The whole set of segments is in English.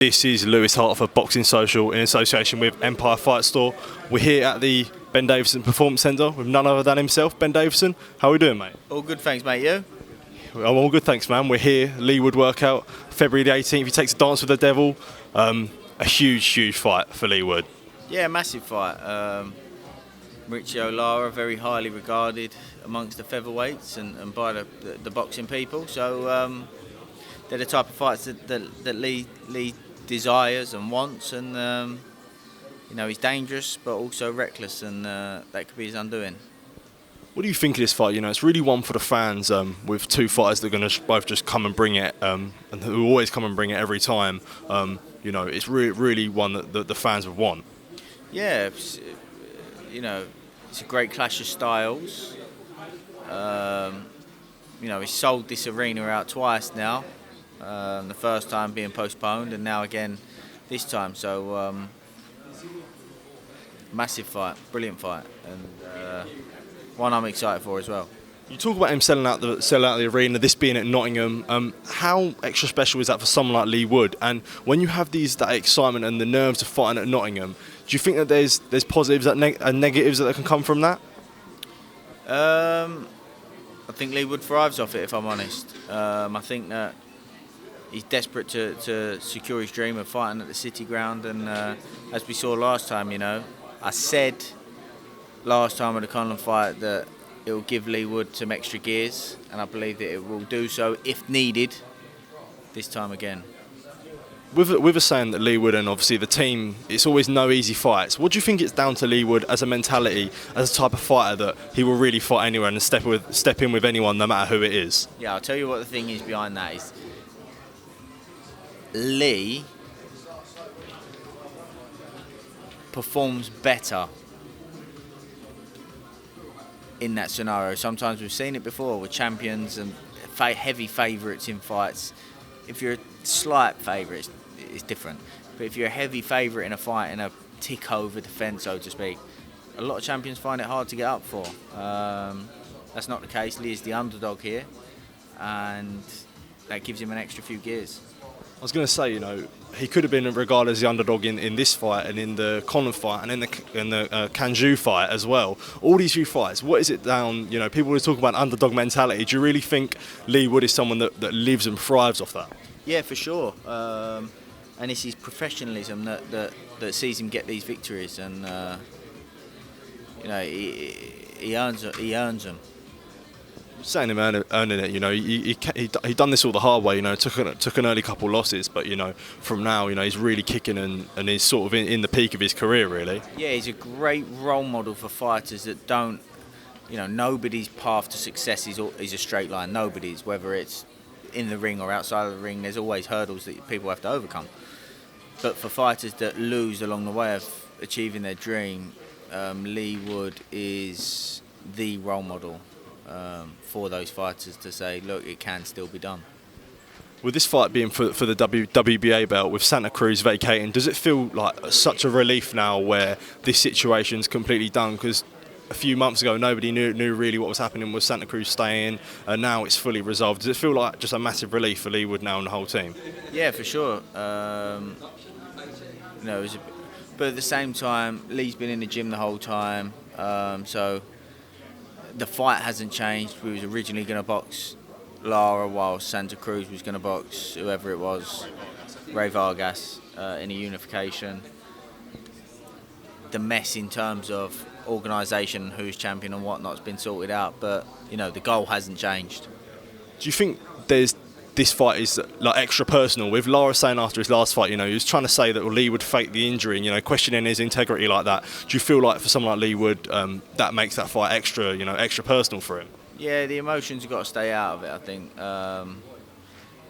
This is Lewis Hart for Boxing Social in association with Empire Fight Store. We're here at the Ben Davison Performance Centre with none other than himself, Ben Davison. How are we doing, mate? All good, thanks, mate. You? I'm all good, thanks, man. We're here, Leigh Wood workout, February the 18th. He takes a dance with the devil. A huge fight for Leigh Wood. Yeah, massive fight. Mauricio Lara, very highly regarded amongst the featherweights and by the boxing people. So they're the type of fights that Leigh desires and wants, and you know, he's dangerous but also reckless, and that could be his undoing. What do you think of this fight? You know, it's really one for the fans, with two fighters that are going to both just come and bring it, and who always come and bring it every time. You know, it's really one that the fans would want. Yeah, you know, it's a great clash of styles. You know, he's sold this arena out twice now. The first time being postponed, and now again this time. So massive fight, brilliant fight, and one I'm excited for as well. You talk about him selling out the arena, this being at Nottingham. How extra special is that for someone like Leigh Wood? And when you have that excitement and the nerves of fighting at Nottingham, do you think that there's positives and negatives that can come from that? I think Leigh Wood thrives off it, if I'm honest. I think that he's desperate to secure his dream of fighting at the City Ground, and as we saw last time, you know, I said last time at the Kongo fight that it will give Leigh Wood some extra gears, and I believe that it will do so if needed this time again. With a saying that Leigh Wood and obviously the team, it's always no easy fights. What do you think it's down to Leigh Wood as a mentality, as a type of fighter that he will really fight anywhere and step in with anyone, no matter who it is? Yeah, I'll tell you what the thing is behind that is Leigh performs better in that scenario. Sometimes we've seen it before with champions and heavy favourites in fights. If you're a slight favourite, it's different. But if you're a heavy favourite in a fight, in a tick-over defence, so to speak, a lot of champions find it hard to get up for. That's not the case. Leigh is the underdog here, and that gives him an extra few gears. I was going to say, you know, he could have been regarded as the underdog in this fight and in the Kongo fight and in the Kanju fight as well. All these few fights, what is it down? You know, people were talking about underdog mentality. Do you really think Leigh Wood is someone that lives and thrives off that? Yeah, for sure. And it's his professionalism that sees him get these victories, and you know, he earns them. Saying him earning it, you know, he done this all the hard way, you know, took an early couple losses, but you know, from now, you know, he's really kicking and he's sort of in the peak of his career, really. Yeah, he's a great role model for fighters that don't, you know, nobody's path to success is a straight line. Nobody's, whether it's in the ring or outside of the ring, there's always hurdles that people have to overcome. But for fighters that lose along the way of achieving their dream, Leigh Wood is the role model for those fighters to say, look, it can still be done. With this fight being for the WBA belt, with Santa Cruz vacating, does it feel like such a relief now where this situation's completely done? Because a few months ago, nobody knew really what was happening with Santa Cruz staying, and now it's fully resolved. Does it feel like just a massive relief for Leigh Wood now and the whole team? Yeah, for sure. You know, but at the same time, Leigh's been in the gym the whole time, so the fight hasn't changed. We was originally going to box Lara while Santa Cruz was going to box whoever it was, Ray Vargas, in a unification. The mess in terms of organisation, who's champion and whatnot, has been sorted out, but you know, the goal hasn't changed. Do you think this fight is like extra personal? With Lara saying after his last fight, you know, he was trying to say that Leigh would fake the injury and, you know, questioning his integrity like that. Do you feel like for someone like Leigh Wood, that makes that fight extra personal for him? Yeah, the emotions have got to stay out of it, I think.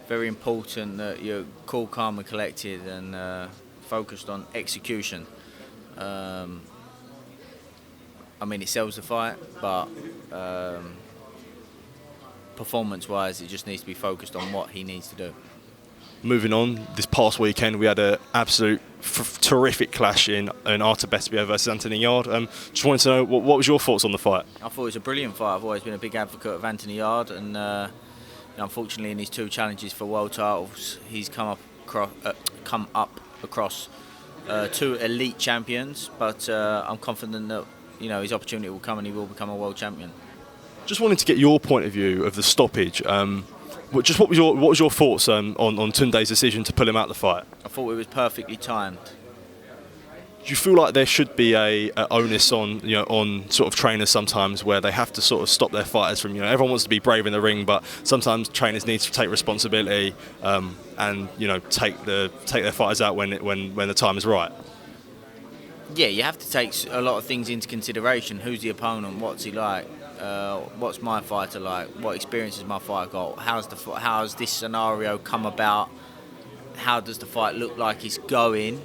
Very important that you're cool, calm and collected and focused on execution. I mean, it sells the fight, but performance-wise, it just needs to be focused on what he needs to do. Moving on, this past weekend we had an absolute terrific clash in Beterbiev versus Anthony Yarde. Just wanted to know, what was your thoughts on the fight? I thought it was a brilliant fight. I've always been a big advocate of Anthony Yarde, and unfortunately in his two challenges for world titles, he's come come up across two elite champions, but I'm confident that his opportunity will come and he will become a world champion. Just wanted to get your point of view of the stoppage. What was your thoughts on Tunde's decision to pull him out the fight? I thought it was perfectly timed. Do you feel like there should be a onus on sort of trainers sometimes where they have to sort of stop their fighters from everyone wants to be brave in the ring, but sometimes trainers need to take responsibility and take their fighters out when the time is right? Yeah, you have to take a lot of things into consideration. Who's the opponent? What's he like? What's my fighter like? What experience has my fighter got? How's this scenario come about? How does the fight look like it's going?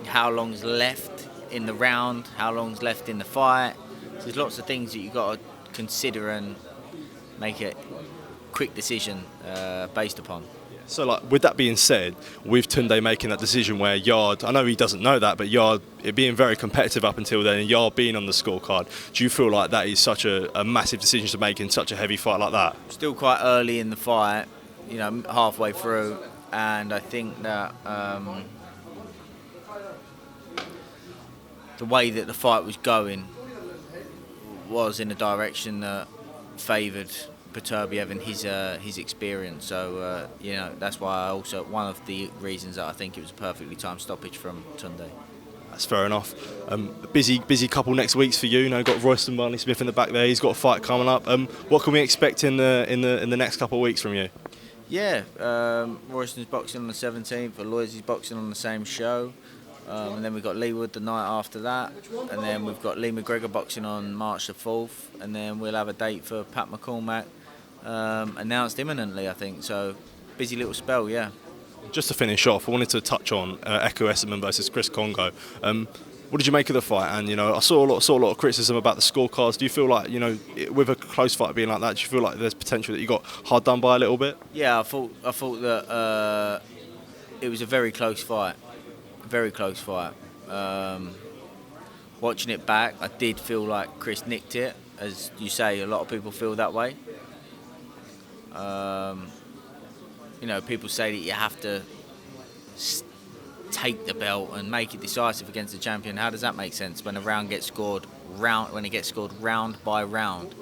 How long's left in the round? How long's left in the fight? So there's lots of things that you've got to consider and make a quick decision based upon. So, with that being said, with Tunde making that decision where Yarde, I know he doesn't know that, but Yarde, it being very competitive up until then, and Yarde being on the scorecard, do you feel like that is such a massive decision to make in such a heavy fight like that? Still quite early in the fight, halfway through, and I think that the way that the fight was going was in a direction that favoured Beterbiev and his experience. So that's why one of the reasons that I think it was a perfectly timed stoppage from Tunde. That's fair enough. Busy couple next weeks for you. Got Royston Barney-Smith in the back there. He's got a fight coming up. What can we expect in the next couple of weeks from you? Yeah, Royston's boxing on the 17th. Aloy's boxing on the same show. And then we've got Leigh the night after that, and then we've got Leigh McGregor boxing on March the 4th, and then we'll have a date for Pat McCormack announced imminently, I think. So busy little spell, yeah. Just to finish off, I wanted to touch on Ekow Essuman versus Chris Kongo. What did you make of the fight? And I saw a lot of criticism about the scorecards. Do you feel like with a close fight being like that, do you feel like there's potential that you got hard done by a little bit? Yeah, I thought that it was a very close fight. Very close fight. Watching it back, I did feel like Chris nicked it. As you say, a lot of people feel that way. People say that you have to take the belt and make it decisive against the champion. How does that make sense when it gets scored round by round?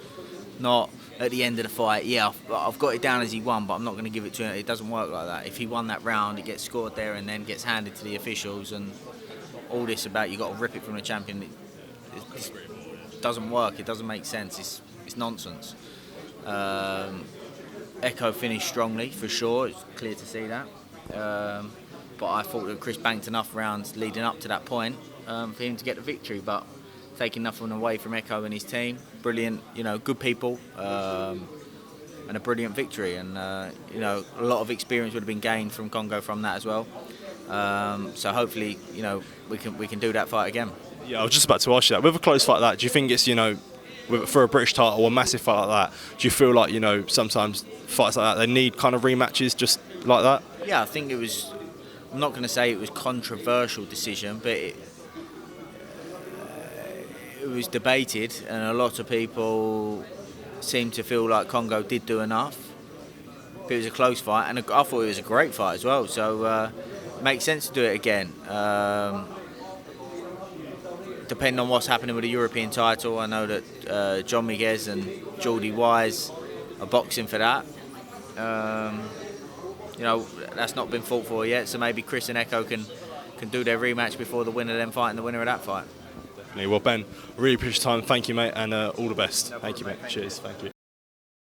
Not at the end of the fight, yeah, I've got it down as he won, but I'm not going to give it to him. It doesn't work like that. If he won that round, it gets scored there and then gets handed to the officials, and all this about you got to rip it from the champion, it doesn't work. It doesn't make sense. It's nonsense. Ekow finished strongly, for sure. It's clear to see that. But I thought that Chris banked enough rounds leading up to that point for him to get the victory, but taking nothing away from Ekow and his team. Brilliant, good people, and a brilliant victory. And, a lot of experience would have been gained from Kongo from that as well. So hopefully, we can do that fight again. Yeah, I was just about to ask you that. With a close fight like that, do you think it's, for a British title or a massive fight like that, do you feel like, sometimes fights like that, they need kind of rematches just like that? Yeah, I think it was, I'm not going to say it was a controversial decision, but it was debated, and a lot of people seemed to feel like Kongo did do enough. But it was a close fight, and I thought it was a great fight as well. So it makes sense to do it again. Depending on what's happening with the European title, I know that John Miguez and Geordie Wise are boxing for that. That's not been fought for yet, so maybe Chris and Ekow can do their rematch before the winner then fighting the winner of that fight. Well, Ben, really appreciate your time. Thank you, mate, and all the best. Thank you, mate. Cheers. Thank you.